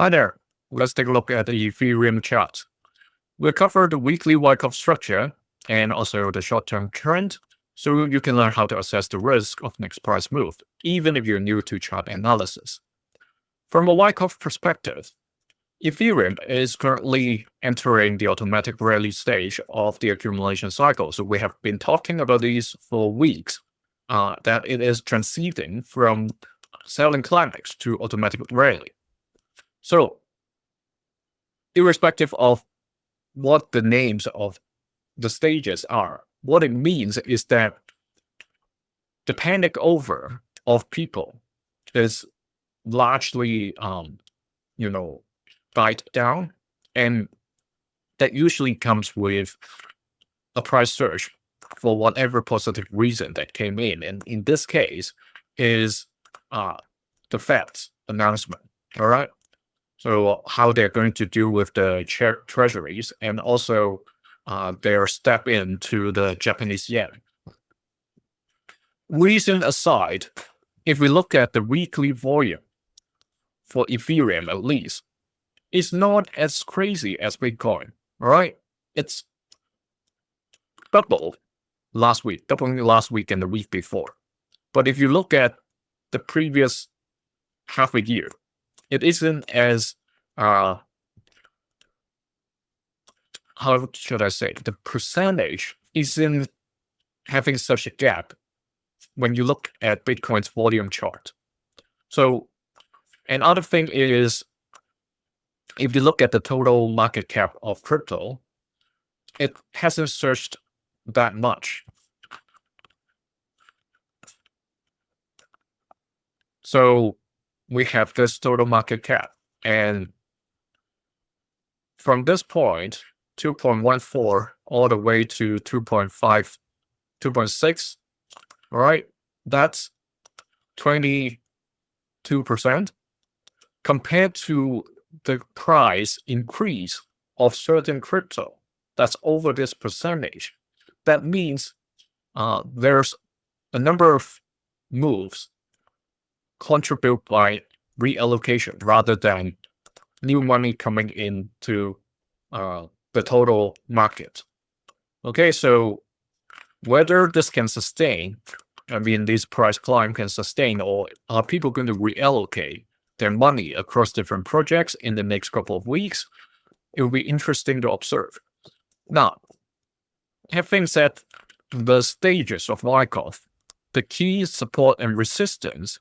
Hi there. Let's take a look at the Ethereum chart. We'll cover the weekly Wyckoff structure and also the short-term trend, so you can learn how to assess the risk of next price move, even if you're new to chart analysis. From a Wyckoff perspective, Ethereum is currently entering the automatic rally stage of the accumulation cycle. So we have been talking about these for weeks, that it is transiting from selling climax to automatic rally. So irrespective of what the names of the stages are, what it means is that the panic over of people is largely, died down, and that usually comes with a price surge for whatever positive reason that came in. And in this case is the Fed's announcement, all right? So how they're going to deal with the treasuries and also their step into the Japanese yen. Reason aside, if we look at the weekly volume for Ethereum at least, it's not as crazy as Bitcoin, all right? It's doubling last week and the week before. But if you look at the previous half a year, it isn't as, how should I say, the percentage isn't having such a gap when you look at Bitcoin's volume chart. So another thing is, if you look at the total market cap of crypto, it hasn't surged that much. So we have this total market cap, and from this point, 2.14 all the way to 2.5, 2.6, all right, that's 22% compared to the price increase of certain crypto. That's over this percentage. That means there's a number of moves contribute by reallocation rather than new money coming into the total market. Okay, so whether this can sustain, this price climb can sustain, or are people going to reallocate their money across different projects in the next couple of weeks, it will be interesting to observe. Now, having said the stages of Wyckoff, the key support and resistance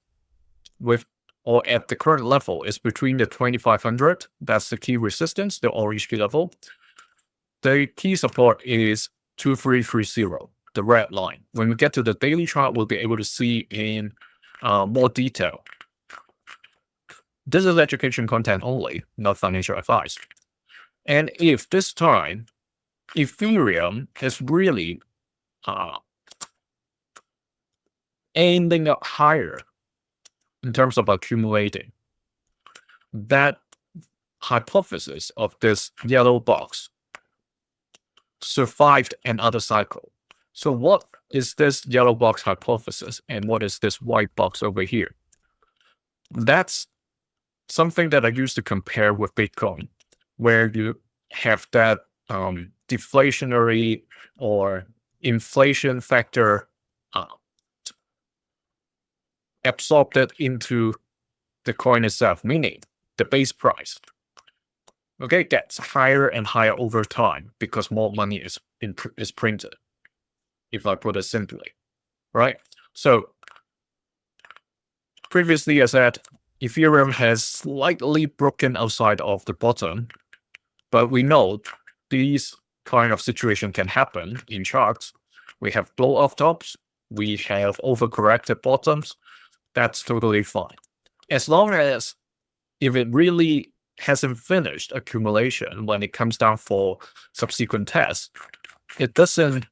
at the current level is between the 2500, that's the key resistance, the orange key level. The key support is 2330, the red line. When we get to the daily chart, we'll be able to see in more detail. This is education content only, not financial advice. And if this time Ethereum is really ending up higher in terms of accumulating, that hypothesis of this yellow box survived another cycle. So what is this yellow box hypothesis and what is this white box over here? That's something that I used to compare with Bitcoin, where you have that deflationary or inflation factor absorbed into the coin itself, meaning the base price. Okay, gets higher and higher over time because more money is printed, if I put it simply, right? So previously I said Ethereum has slightly broken outside of the bottom, but we know these kind of situation can happen in charts. We have blow off tops, we have overcorrected bottoms. That's totally fine. As long as if it really hasn't finished accumulation when it comes down for subsequent tests, it doesn't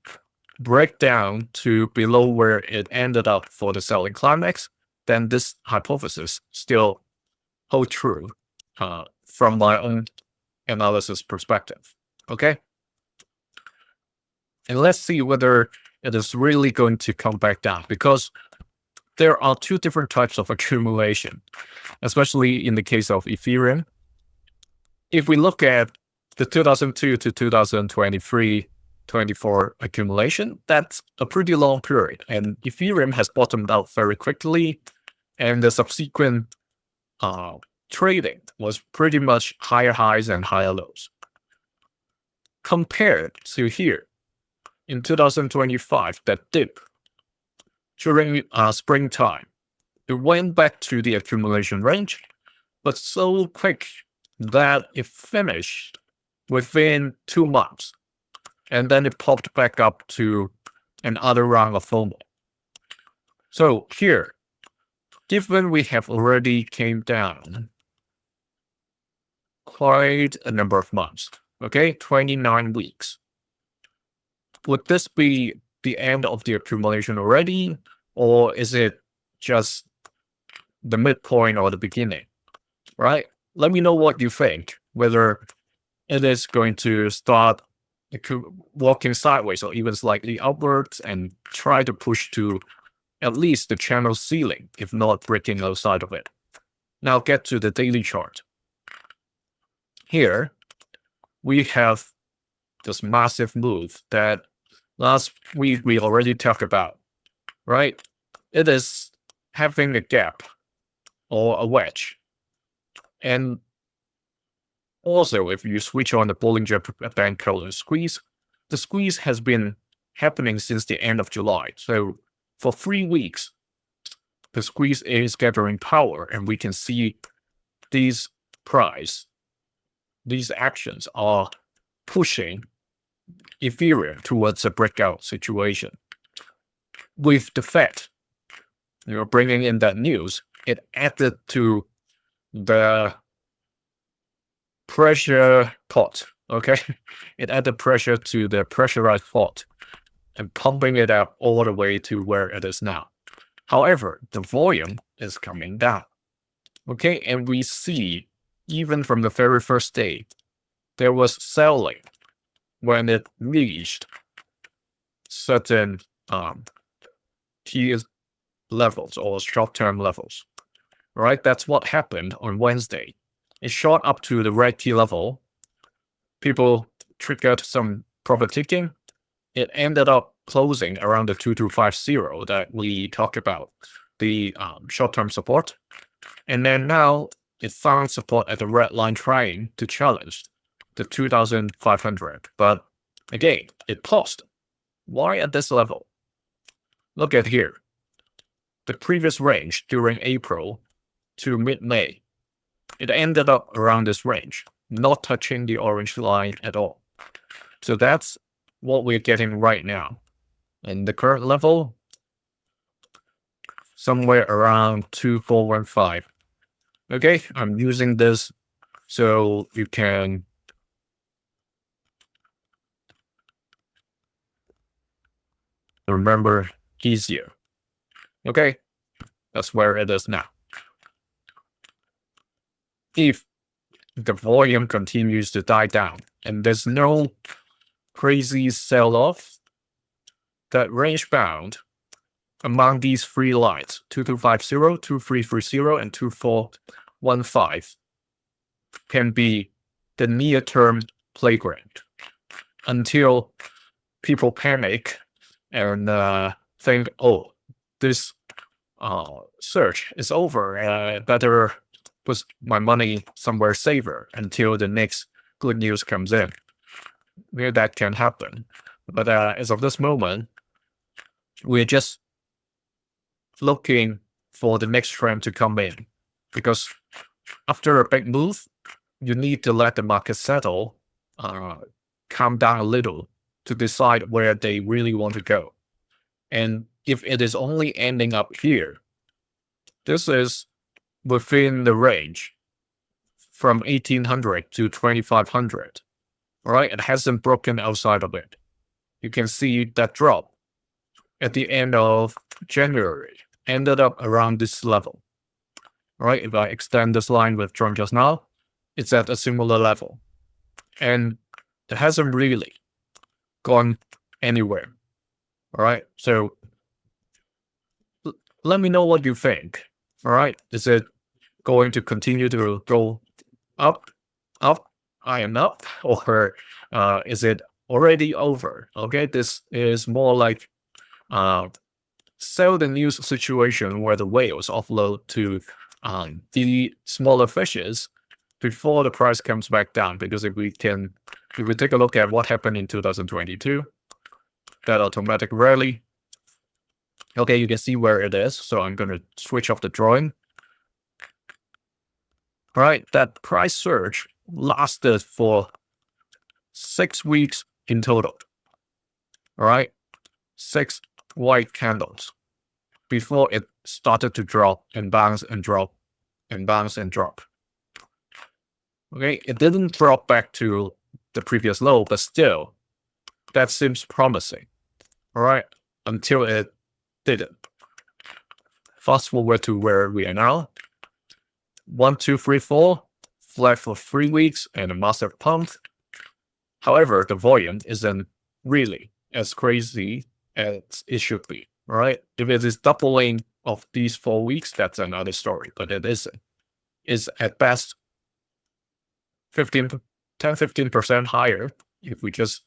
break down to below where it ended up for the selling climax, then this hypothesis still hold true from my own analysis perspective. Okay? And let's see whether it is really going to come back down, because there are two different types of accumulation, especially in the case of Ethereum. if we look at the 2002 to 2023, 24 accumulation, that's a pretty long period. And Ethereum has bottomed out very quickly. And the subsequent trading was pretty much higher highs and higher lows. Compared to here, in 2025, that dip during springtime, it went back to the accumulation range, but so quick that it finished within 2 months. And then it popped back up to another round of FOMO. So here, given we have already came down quite a number of months, okay, 29 weeks, would this be the end of the accumulation already, or is it just the midpoint or the beginning, right? Let me know what you think, whether it is going to start walking sideways or even slightly upwards and try to push to at least the channel ceiling, if not breaking outside of it. Now get to the daily chart. Here, we have this massive move that last week we already talked about, right? It is having a gap or a wedge. And also, if you switch on the Bollinger Band color squeeze, the squeeze has been happening since the end of July. So for 3 weeks, the squeeze is gathering power, and we can see these actions are pushing Ethereum towards a breakout situation. With the Fed, bringing in that news, it added to the pressure pot, okay? It added pressure to the pressurized pot and pumping it up all the way to where it is now. However, the volume is coming down, okay? And we see, even from the very first day, there was selling when it reached certain key levels or short-term levels, right? That's what happened on Wednesday. It shot up to the red key level. People triggered some profit taking. It ended up closing around the 2250 that we talked about, the short-term support. And then now it found support at the red line trying to challenge the 2500. But again, it paused. Why at this level? Look at here. The previous range during April to mid-May, it ended up around this range, not touching the orange line at all. So that's what we're getting right now. And the current level, somewhere around 2415. Okay, I'm using this so you can remember easier. Okay, that's where it is now. If the volume continues to die down and there's no crazy sell-off, that range bound among these three lines, 2250, 2330, and 2415, can be the near-term playground until people panic and think, oh, this surge is over, better put my money somewhere safer until the next good news comes in. Where that can happen. But as of this moment, we're just looking for the next trend to come in. Because after a big move, you need to let the market settle, calm down a little to decide where they really want to go. And if it is only ending up here, this is within the range from 1800 to 2500. Right? It hasn't broken outside of it. You can see that drop at the end of January ended up around this level. Right? If I extend this line with John just now, it's at a similar level. And it hasn't really gone anywhere. All right? So let me know what you think. All right? Is it going to continue to go up, I am up, or is it already over? Okay, this is more like sell the news situation where the whales offload to the smaller fishes before the price comes back down. Because if we take a look at what happened in 2022, that automatic rally. Okay, you can see where it is. So I'm going to switch off the drawing. All right, that price surge lasted for 6 weeks in total. All right, 6 white candles before it started to drop and bounce and drop and bounce and drop. Okay, it didn't drop back to the previous low, but still, that seems promising. All right, until it didn't. Fast forward to where we are now. 1, 2, 3, 4, flat for 3 weeks and a massive pump. However, the volume isn't really as crazy as it should be. All right, if it is doubling of these 4 weeks, that's another story, but it isn't. It's at best 10-15% higher if we just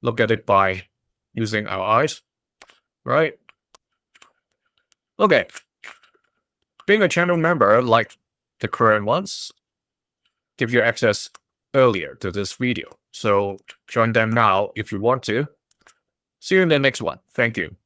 look at it by using our eyes, right? Okay, being a channel member like the current ones give you access earlier to this video, so join them now if you want to. See you in the next one. Thank you.